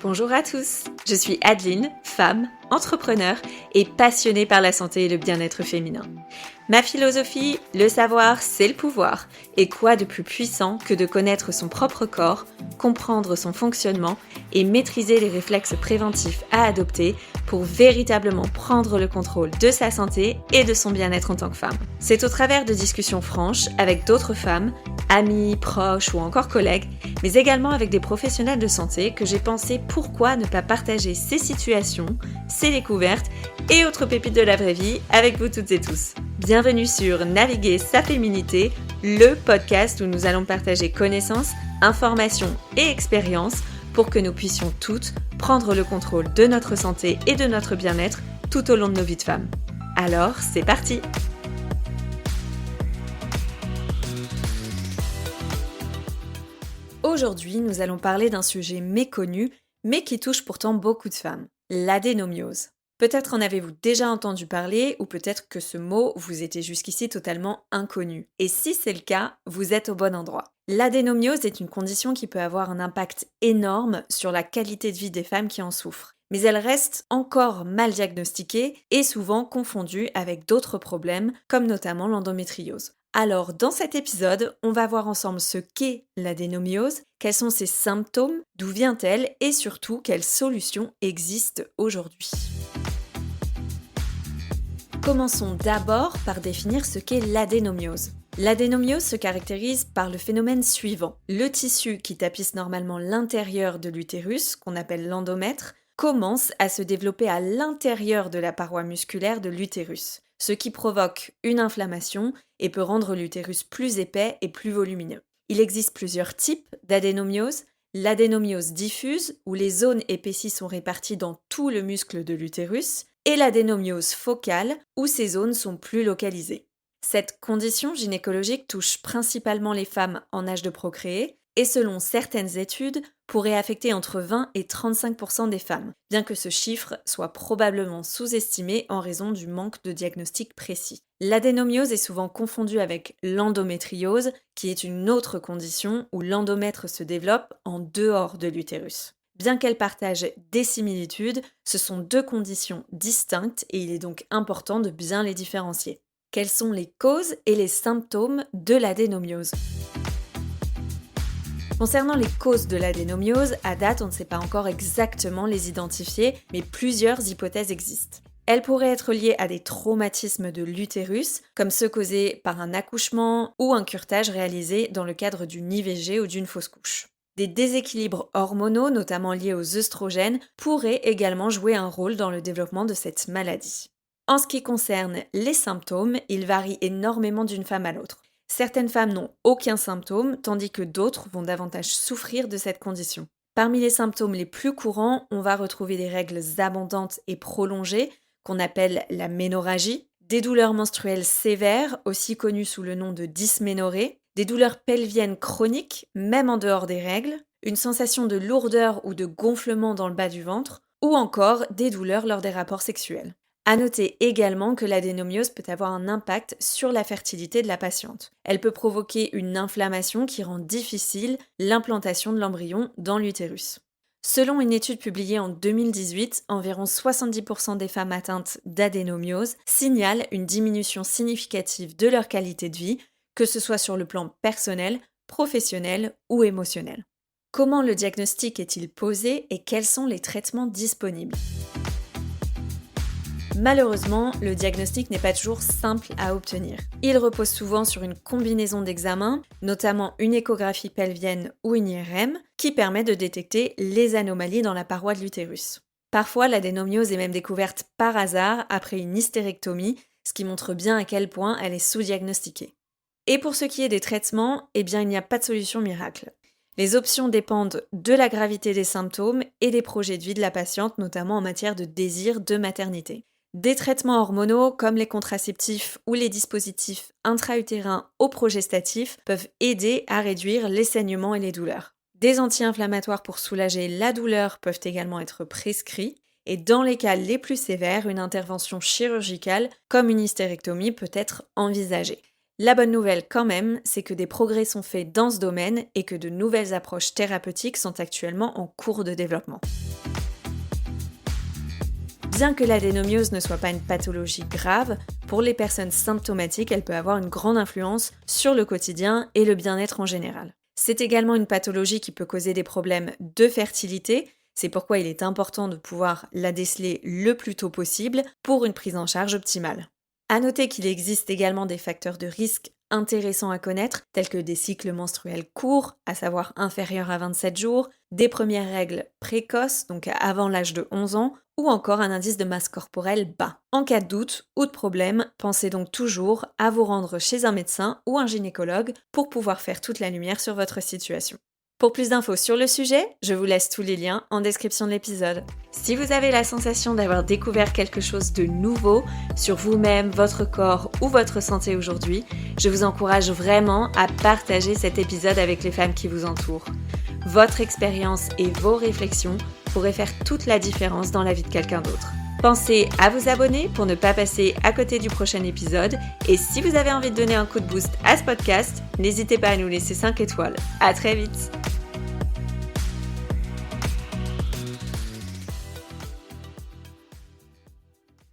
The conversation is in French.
Bonjour à tous, je suis Adeline, femme, entrepreneur et passionnée par la santé et le bien-être féminin. Ma philosophie, le savoir, c'est le pouvoir. Et quoi de plus puissant que de connaître son propre corps, comprendre son fonctionnement et maîtriser les réflexes préventifs à adopter pour véritablement prendre le contrôle de sa santé et de son bien-être en tant que femme. C'est au travers de discussions franches avec d'autres femmes, amis, proches ou encore collègues, mais également avec des professionnels de santé que j'ai pensé pourquoi ne pas partager ces situations, ces découvertes et autres pépites de la vraie vie avec vous toutes et tous. Bienvenue sur Naviguer sa féminité, le podcast où nous allons partager connaissances, informations et expériences pour que nous puissions toutes prendre le contrôle de notre santé et de notre bien-être tout au long de nos vies de femmes. Alors, c'est parti! Aujourd'hui, nous allons parler d'un sujet méconnu, mais qui touche pourtant beaucoup de femmes, l'adénomiose. Peut-être en avez-vous déjà entendu parler, ou peut-être que ce mot vous était jusqu'ici totalement inconnu. Et si c'est le cas, vous êtes au bon endroit. L'adénomiose est une condition qui peut avoir un impact énorme sur la qualité de vie des femmes qui en souffrent. Mais elle reste encore mal diagnostiquée et souvent confondue avec d'autres problèmes, comme notamment l'endométriose. Alors, dans cet épisode, on va voir ensemble ce qu'est l'adénomiose, quels sont ses symptômes, d'où vient-elle et surtout quelles solutions existent aujourd'hui. Commençons d'abord par définir ce qu'est l'adénomiose. L'adénomiose se caractérise par le phénomène suivant. Le tissu qui tapisse normalement l'intérieur de l'utérus, qu'on appelle l'endomètre, commence à se développer à l'intérieur de la paroi musculaire de l'utérus, ce qui provoque une inflammation et peut rendre l'utérus plus épais et plus volumineux. Il existe plusieurs types d'adénomiose. L'adénomiose diffuse, où les zones épaissies sont réparties dans tout le muscle de l'utérus, et l'adénomiose focale, où ces zones sont plus localisées. Cette condition gynécologique touche principalement les femmes en âge de procréer, et selon certaines études, pourrait affecter entre 20 et 35% des femmes, bien que ce chiffre soit probablement sous-estimé en raison du manque de diagnostic précis. L'adénomiose est souvent confondue avec l'endométriose, qui est une autre condition où l'endomètre se développe en dehors de l'utérus. Bien qu'elles partagent des similitudes, ce sont deux conditions distinctes et il est donc important de bien les différencier. Quelles sont les causes et les symptômes de l'adénomiose ? Concernant les causes de l'adénomiose, à date, on ne sait pas encore exactement les identifier, mais plusieurs hypothèses existent. Elles pourraient être liées à des traumatismes de l'utérus, comme ceux causés par un accouchement ou un curetage réalisé dans le cadre d'une IVG ou d'une fausse couche. Des déséquilibres hormonaux, notamment liés aux œstrogènes, pourraient également jouer un rôle dans le développement de cette maladie. En ce qui concerne les symptômes, ils varient énormément d'une femme à l'autre. Certaines femmes n'ont aucun symptôme, tandis que d'autres vont davantage souffrir de cette condition. Parmi les symptômes les plus courants, on va retrouver des règles abondantes et prolongées, qu'on appelle la ménorrhagie, des douleurs menstruelles sévères, aussi connues sous le nom de dysménorrhée, des douleurs pelviennes chroniques, même en dehors des règles, une sensation de lourdeur ou de gonflement dans le bas du ventre, ou encore des douleurs lors des rapports sexuels. À noter également que l'adénomiose peut avoir un impact sur la fertilité de la patiente. Elle peut provoquer une inflammation qui rend difficile l'implantation de l'embryon dans l'utérus. Selon une étude publiée en 2018, environ 70% des femmes atteintes d'adénomiose signalent une diminution significative de leur qualité de vie, que ce soit sur le plan personnel, professionnel ou émotionnel. Comment le diagnostic est-il posé et quels sont les traitements disponibles ? Malheureusement, le diagnostic n'est pas toujours simple à obtenir. Il repose souvent sur une combinaison d'examens, notamment une échographie pelvienne ou une IRM, qui permet de détecter les anomalies dans la paroi de l'utérus. Parfois, l'adénomiose est même découverte par hasard après une hystérectomie, ce qui montre bien à quel point elle est sous-diagnostiquée. Et pour ce qui est des traitements, il n'y a pas de solution miracle. Les options dépendent de la gravité des symptômes et des projets de vie de la patiente, notamment en matière de désir de maternité. Des traitements hormonaux comme les contraceptifs ou les dispositifs intra-utérins ou progestatifs peuvent aider à réduire les saignements et les douleurs. Des anti-inflammatoires pour soulager la douleur peuvent également être prescrits et dans les cas les plus sévères, une intervention chirurgicale comme une hystérectomie peut être envisagée. La bonne nouvelle quand même, c'est que des progrès sont faits dans ce domaine et que de nouvelles approches thérapeutiques sont actuellement en cours de développement. Bien que l'adénomiose ne soit pas une pathologie grave, pour les personnes symptomatiques, elle peut avoir une grande influence sur le quotidien et le bien-être en général. C'est également une pathologie qui peut causer des problèmes de fertilité, c'est pourquoi il est important de pouvoir la déceler le plus tôt possible pour une prise en charge optimale. À noter qu'il existe également des facteurs de risque intéressants à connaître, tels que des cycles menstruels courts, à savoir inférieurs à 27 jours, des premières règles précoces, donc avant l'âge de 11 ans, ou encore un indice de masse corporelle bas. En cas de doute ou de problème, pensez donc toujours à vous rendre chez un médecin ou un gynécologue pour pouvoir faire toute la lumière sur votre situation. Pour plus d'infos sur le sujet, je vous laisse tous les liens en description de l'épisode. Si vous avez la sensation d'avoir découvert quelque chose de nouveau sur vous-même, votre corps ou votre santé aujourd'hui, je vous encourage vraiment à partager cet épisode avec les femmes qui vous entourent. Votre expérience et vos réflexions pourraient faire toute la différence dans la vie de quelqu'un d'autre. Pensez à vous abonner pour ne pas passer à côté du prochain épisode. Et si vous avez envie de donner un coup de boost à ce podcast, n'hésitez pas à nous laisser 5 étoiles. À très vite!